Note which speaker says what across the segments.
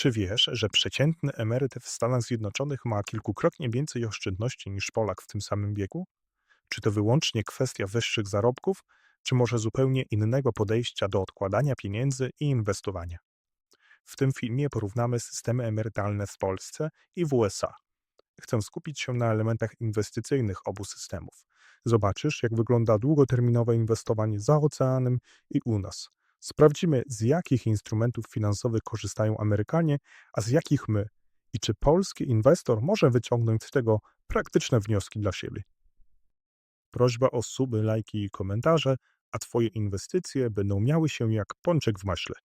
Speaker 1: Czy wiesz, że przeciętny emeryt w Stanach Zjednoczonych ma kilkukrotnie więcej oszczędności niż Polak w tym samym wieku? Czy to wyłącznie kwestia wyższych zarobków, czy może zupełnie innego podejścia do odkładania pieniędzy i inwestowania? W tym filmie porównamy systemy emerytalne w Polsce i w USA. Chcę skupić się na elementach inwestycyjnych obu systemów. Zobaczysz, jak wygląda długoterminowe inwestowanie za oceanem i u nas. Sprawdzimy, z jakich instrumentów finansowych korzystają Amerykanie, a z jakich my. I czy polski inwestor może wyciągnąć z tego praktyczne wnioski dla siebie. Prośba o suby, lajki i komentarze, a Twoje inwestycje będą miały się jak pączek w maśle.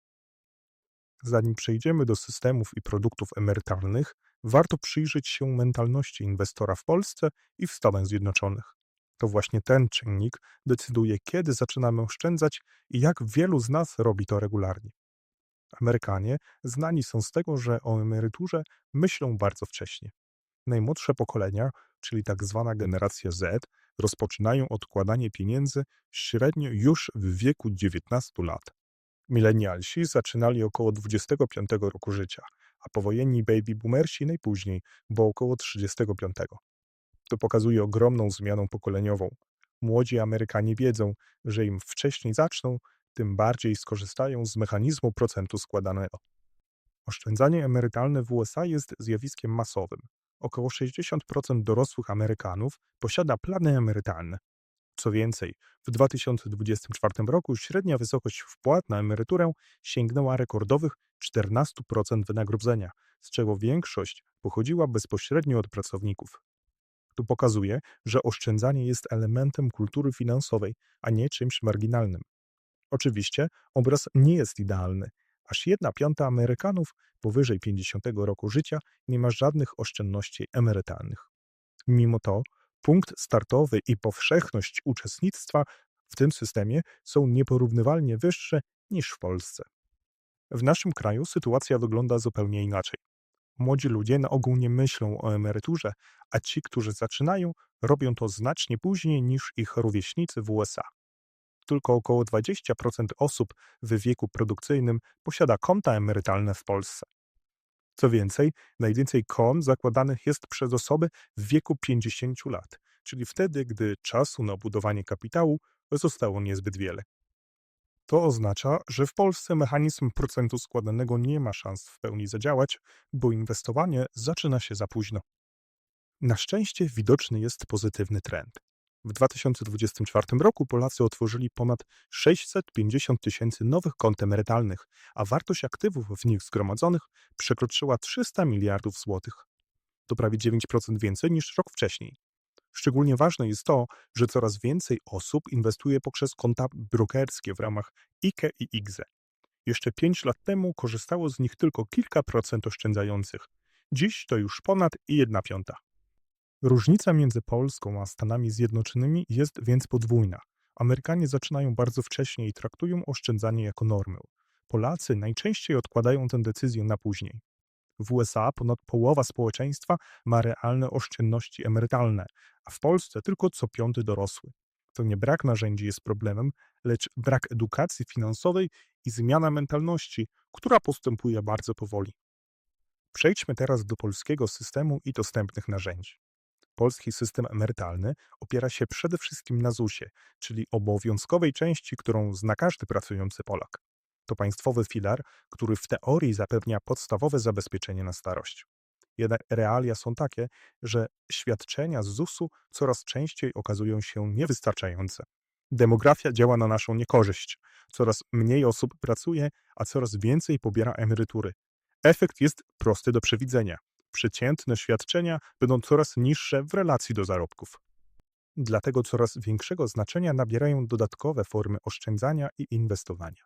Speaker 1: Zanim przejdziemy do systemów i produktów emerytalnych, warto przyjrzeć się mentalności inwestora w Polsce i w Stanach Zjednoczonych. To właśnie ten czynnik decyduje, kiedy zaczynamy oszczędzać i jak wielu z nas robi to regularnie. Amerykanie znani są z tego, że o emeryturze myślą bardzo wcześnie. Najmłodsze pokolenia, czyli tak zwana generacja Z, rozpoczynają odkładanie pieniędzy średnio już w wieku 19 lat. Milenialsi zaczynali około 25 roku życia, a powojenni baby boomersi najpóźniej, bo około 35. To pokazuje ogromną zmianę pokoleniową. Młodzi Amerykanie wiedzą, że im wcześniej zaczną, tym bardziej skorzystają z mechanizmu procentu składanego. Oszczędzanie emerytalne w USA jest zjawiskiem masowym. Około 60% dorosłych Amerykanów posiada plany emerytalne. Co więcej, w 2024 roku średnia wysokość wpłat na emeryturę sięgnęła rekordowych 14% wynagrodzenia, z czego większość pochodziła bezpośrednio od pracowników. To pokazuje, że oszczędzanie jest elementem kultury finansowej, a nie czymś marginalnym. Oczywiście obraz nie jest idealny. Aż 1/5 Amerykanów powyżej 50 roku życia nie ma żadnych oszczędności emerytalnych. Mimo to punkt startowy i powszechność uczestnictwa w tym systemie są nieporównywalnie wyższe niż w Polsce. W naszym kraju sytuacja wygląda zupełnie inaczej. Młodzi ludzie na ogół nie myślą o emeryturze, a ci, którzy zaczynają, robią to znacznie później niż ich rówieśnicy w USA. Tylko około 20% osób w wieku produkcyjnym posiada konta emerytalne w Polsce. Co więcej, najwięcej kont zakładanych jest przez osoby w wieku 50 lat, czyli wtedy, gdy czasu na budowanie kapitału zostało niezbyt wiele. To oznacza, że w Polsce mechanizm procentu składanego nie ma szans w pełni zadziałać, bo inwestowanie zaczyna się za późno. Na szczęście widoczny jest pozytywny trend. W 2024 roku Polacy otworzyli ponad 650 000 nowych kont emerytalnych, a wartość aktywów w nich zgromadzonych przekroczyła 300 miliardów złotych. To prawie 9% więcej niż rok wcześniej. Szczególnie ważne jest to, że coraz więcej osób inwestuje poprzez konta brokerskie w ramach IKE i IGZE. Jeszcze 5 lat temu korzystało z nich tylko kilka procent oszczędzających. Dziś to już ponad 1/5. Różnica między Polską a Stanami Zjednoczonymi jest więc podwójna. Amerykanie zaczynają bardzo wcześnie i traktują oszczędzanie jako normę. Polacy najczęściej odkładają tę decyzję na później. W USA ponad połowa społeczeństwa ma realne oszczędności emerytalne, a w Polsce tylko co 5. dorosły. To nie brak narzędzi jest problemem, lecz brak edukacji finansowej i zmiana mentalności, która postępuje bardzo powoli. Przejdźmy teraz do polskiego systemu i dostępnych narzędzi. Polski system emerytalny opiera się przede wszystkim na ZUS-ie, czyli obowiązkowej części, którą zna każdy pracujący Polak. To państwowy filar, który w teorii zapewnia podstawowe zabezpieczenie na starość. Jednak realia są takie, że świadczenia z ZUS-u coraz częściej okazują się niewystarczające. Demografia działa na naszą niekorzyść. Coraz mniej osób pracuje, a coraz więcej pobiera emerytury. Efekt jest prosty do przewidzenia. Przeciętne świadczenia będą coraz niższe w relacji do zarobków. Dlatego coraz większego znaczenia nabierają dodatkowe formy oszczędzania i inwestowania.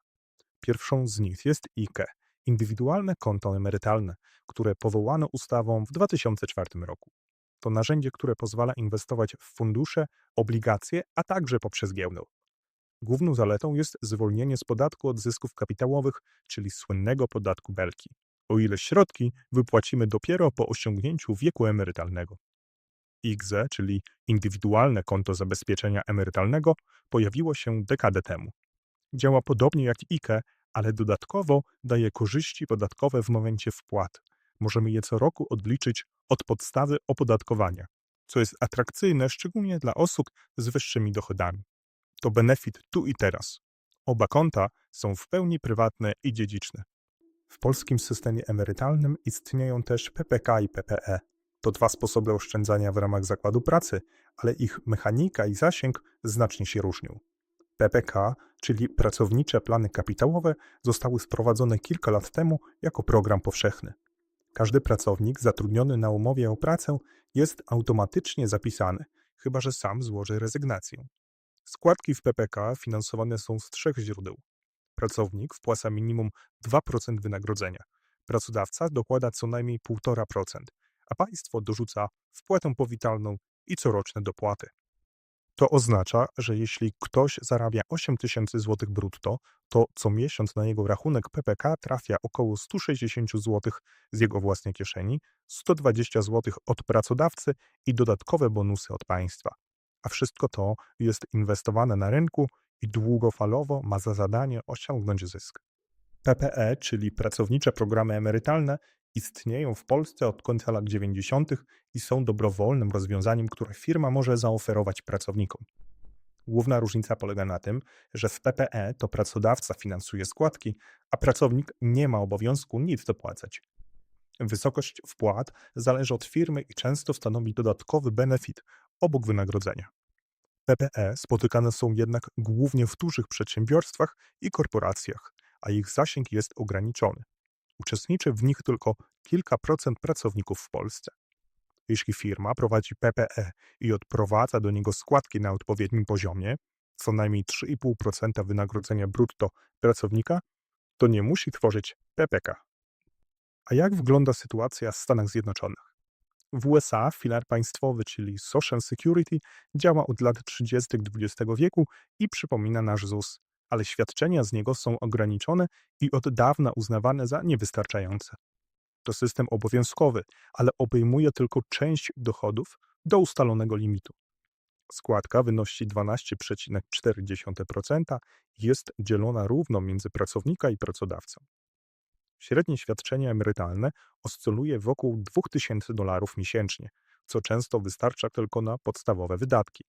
Speaker 1: Pierwszą z nich jest IKE, indywidualne konto emerytalne, które powołano ustawą w 2004 roku. To narzędzie, które pozwala inwestować w fundusze, obligacje, a także poprzez giełdę. Główną zaletą jest zwolnienie z podatku od zysków kapitałowych, czyli słynnego podatku Belki, o ile środki wypłacimy dopiero po osiągnięciu wieku emerytalnego. IGZE, czyli indywidualne konto zabezpieczenia emerytalnego, pojawiło się dekadę temu. Działa podobnie jak IKE, ale dodatkowo daje korzyści podatkowe w momencie wpłat. Możemy je co roku odliczyć od podstawy opodatkowania, co jest atrakcyjne szczególnie dla osób z wyższymi dochodami. To benefit tu i teraz. Oba konta są w pełni prywatne i dziedziczne. W polskim systemie emerytalnym istnieją też PPK i PPE. To dwa sposoby oszczędzania w ramach zakładu pracy, ale ich mechanika i zasięg znacznie się różnią. PPK, czyli pracownicze plany kapitałowe, zostały wprowadzone kilka lat temu jako program powszechny. Każdy pracownik zatrudniony na umowie o pracę jest automatycznie zapisany, chyba że sam złoży rezygnację. Składki w PPK finansowane są z trzech źródeł. Pracownik wpłaca minimum 2% wynagrodzenia. Pracodawca dokłada co najmniej 1,5%, a państwo dorzuca wpłatę powitalną i coroczne dopłaty. To oznacza, że jeśli ktoś zarabia 8 tysięcy złotych brutto, to co miesiąc na jego rachunek PPK trafia około 160 złotych z jego własnej kieszeni, 120 złotych od pracodawcy i dodatkowe bonusy od państwa. A wszystko to jest inwestowane na rynku i długofalowo ma za zadanie osiągnąć zysk. PPE, czyli pracownicze programy emerytalne, istnieją w Polsce od końca lat 90. i są dobrowolnym rozwiązaniem, które firma może zaoferować pracownikom. Główna różnica polega na tym, że w PPE to pracodawca finansuje składki, a pracownik nie ma obowiązku nic dopłacać. Wysokość wpłat zależy od firmy i często stanowi dodatkowy benefit obok wynagrodzenia. PPE spotykane są jednak głównie w dużych przedsiębiorstwach i korporacjach, a ich zasięg jest ograniczony. Uczestniczy w nich tylko kilka procent pracowników w Polsce. Jeśli firma prowadzi PPE i odprowadza do niego składki na odpowiednim poziomie, co najmniej 3,5% wynagrodzenia brutto pracownika, to nie musi tworzyć PPK. A jak wygląda sytuacja w Stanach Zjednoczonych? W USA filar państwowy, czyli Social Security, działa od lat 30. XX wieku i przypomina nasz ZUS, ale świadczenia z niego są ograniczone i od dawna uznawane za niewystarczające. To system obowiązkowy, ale obejmuje tylko część dochodów do ustalonego limitu. Składka wynosi 12,4% i jest dzielona równo między pracownika i pracodawcę. Średnie świadczenie emerytalne oscyluje wokół $2000 miesięcznie, co często wystarcza tylko na podstawowe wydatki.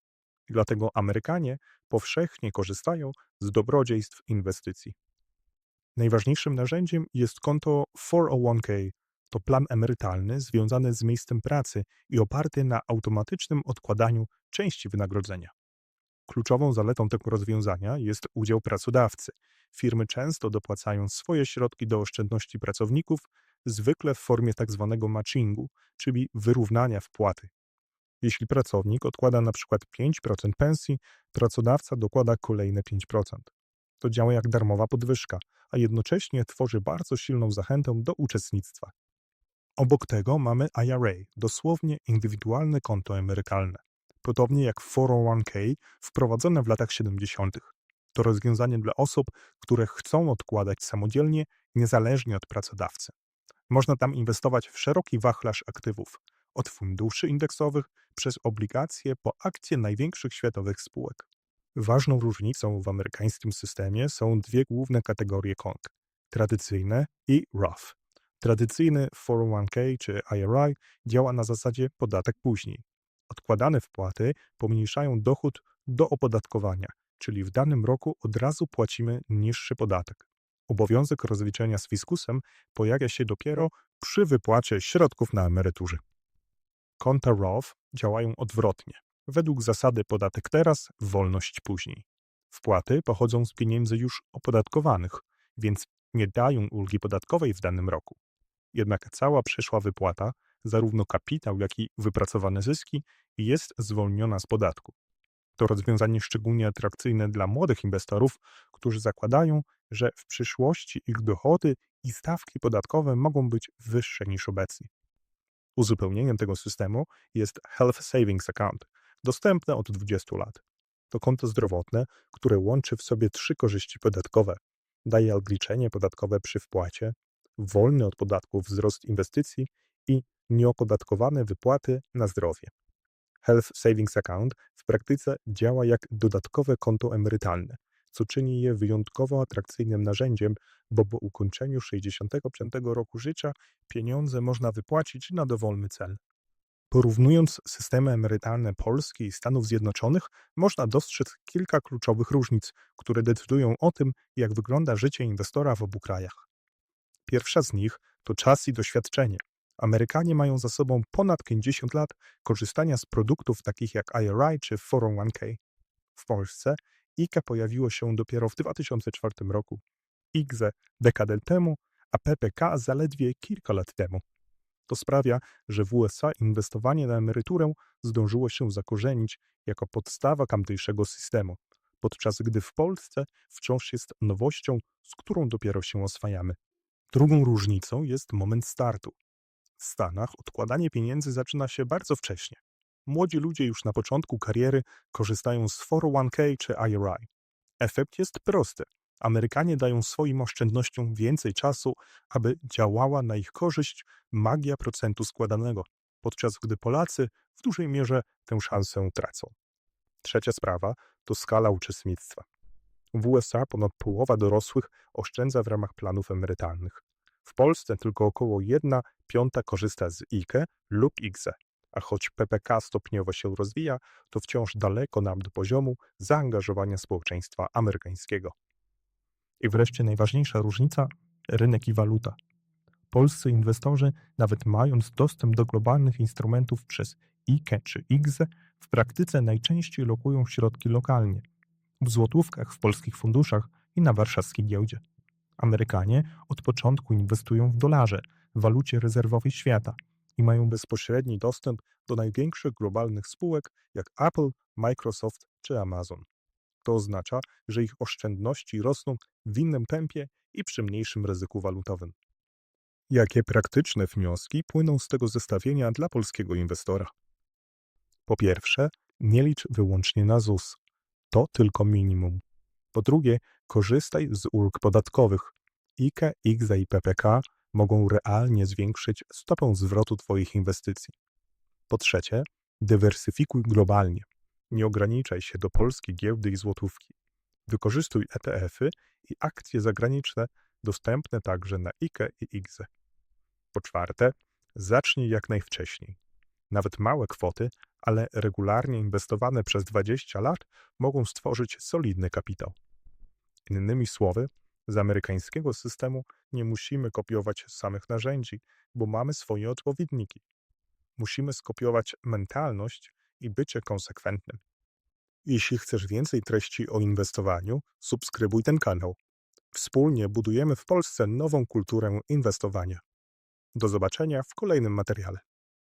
Speaker 1: Dlatego Amerykanie powszechnie korzystają z dobrodziejstw inwestycji. Najważniejszym narzędziem jest konto 401k. To plan emerytalny związany z miejscem pracy i oparty na automatycznym odkładaniu części wynagrodzenia. Kluczową zaletą tego rozwiązania jest udział pracodawcy. Firmy często dopłacają swoje środki do oszczędności pracowników, zwykle w formie tzw. matchingu, czyli wyrównania wpłaty. Jeśli pracownik odkłada np. 5% pensji, pracodawca dokłada kolejne 5%. To działa jak darmowa podwyżka, a jednocześnie tworzy bardzo silną zachętę do uczestnictwa. Obok tego mamy IRA, dosłownie indywidualne konto emerytalne. Podobnie jak 401k wprowadzone w latach 70. To rozwiązanie dla osób, które chcą odkładać samodzielnie, niezależnie od pracodawcy. Można tam inwestować w szeroki wachlarz aktywów, od funduszy indeksowych przez obligacje po akcje największych światowych spółek. Ważną różnicą w amerykańskim systemie są dwie główne kategorie kont: tradycyjne i Roth. Tradycyjny 401k czy IRA działa na zasadzie podatek później. Odkładane wpłaty pomniejszają dochód do opodatkowania, czyli w danym roku od razu płacimy niższy podatek. Obowiązek rozliczenia z fiskusem pojawia się dopiero przy wypłacie środków na emeryturze. Konta Roth działają odwrotnie. Według zasady podatek teraz, wolność później. Wpłaty pochodzą z pieniędzy już opodatkowanych, więc nie dają ulgi podatkowej w danym roku. Jednak cała przyszła wypłata, zarówno kapitał, jak i wypracowane zyski, jest zwolniona z podatku. To rozwiązanie szczególnie atrakcyjne dla młodych inwestorów, którzy zakładają, że w przyszłości ich dochody i stawki podatkowe mogą być wyższe niż obecnie. Uzupełnieniem tego systemu jest Health Savings Account, dostępne od 20 lat. To konto zdrowotne, które łączy w sobie 3 korzyści podatkowe. Daje odliczenie podatkowe przy wpłacie, wolny od podatków wzrost inwestycji i nieopodatkowane wypłaty na zdrowie. Health Savings Account w praktyce działa jak dodatkowe konto emerytalne. co czyni je wyjątkowo atrakcyjnym narzędziem, bo po ukończeniu 65 roku życia pieniądze można wypłacić na dowolny cel. Porównując systemy emerytalne Polski i Stanów Zjednoczonych, można dostrzec kilka kluczowych różnic, które decydują o tym, jak wygląda życie inwestora w obu krajach. Pierwsza z nich to czas i doświadczenie. Amerykanie mają za sobą ponad 50 lat korzystania z produktów takich jak IRA czy 401k. W Polsce IKE pojawiło się dopiero w 2004 roku, IGZE dekadę temu, a PPK zaledwie kilka lat temu. To sprawia, że w USA inwestowanie na emeryturę zdążyło się zakorzenić jako podstawa tamtejszego systemu, podczas gdy w Polsce wciąż jest nowością, z którą dopiero się oswajamy. Drugą różnicą jest moment startu. W Stanach odkładanie pieniędzy zaczyna się bardzo wcześnie. Młodzi ludzie już na początku kariery korzystają z 401k czy IRA. Efekt jest prosty. Amerykanie dają swoim oszczędnościom więcej czasu, aby działała na ich korzyść magia procentu składanego, podczas gdy Polacy w dużej mierze tę szansę tracą. Trzecia sprawa to skala uczestnictwa. W USA ponad połowa dorosłych oszczędza w ramach planów emerytalnych. W Polsce tylko około 1/5 korzysta z IKE lub IGZE, a choć PPK stopniowo się rozwija, to wciąż daleko nam do poziomu zaangażowania społeczeństwa amerykańskiego. I wreszcie najważniejsza różnica – rynek i waluta. Polscy inwestorzy, nawet mając dostęp do globalnych instrumentów przez IKE czy IGZE, w praktyce najczęściej lokują środki lokalnie, w złotówkach w polskich funduszach i na warszawskiej giełdzie. Amerykanie od początku inwestują w dolarze, walucie rezerwowej świata i mają bezpośredni dostęp do największych globalnych spółek jak Apple, Microsoft czy Amazon. To oznacza, że ich oszczędności rosną w innym tempie i przy mniejszym ryzyku walutowym. Jakie praktyczne wnioski płyną z tego zestawienia dla polskiego inwestora? Po pierwsze, nie licz wyłącznie na ZUS. To tylko minimum. Po drugie, korzystaj z ulg podatkowych. IKE, IGZE i PPK mogą realnie zwiększyć stopę zwrotu Twoich inwestycji. Po trzecie, dywersyfikuj globalnie. Nie ograniczaj się do polskiej giełdy i złotówki. Wykorzystuj ETF-y i akcje zagraniczne dostępne także na IKE i IGZE. Po czwarte, zacznij jak najwcześniej. Nawet małe kwoty, ale regularnie inwestowane przez 20 lat mogą stworzyć solidny kapitał. Innymi słowy, z amerykańskiego systemu nie musimy kopiować samych narzędzi, bo mamy swoje odpowiedniki. Musimy skopiować mentalność i bycie konsekwentnym. Jeśli chcesz więcej treści o inwestowaniu, subskrybuj ten kanał. Wspólnie budujemy w Polsce nową kulturę inwestowania. Do zobaczenia w kolejnym materiale.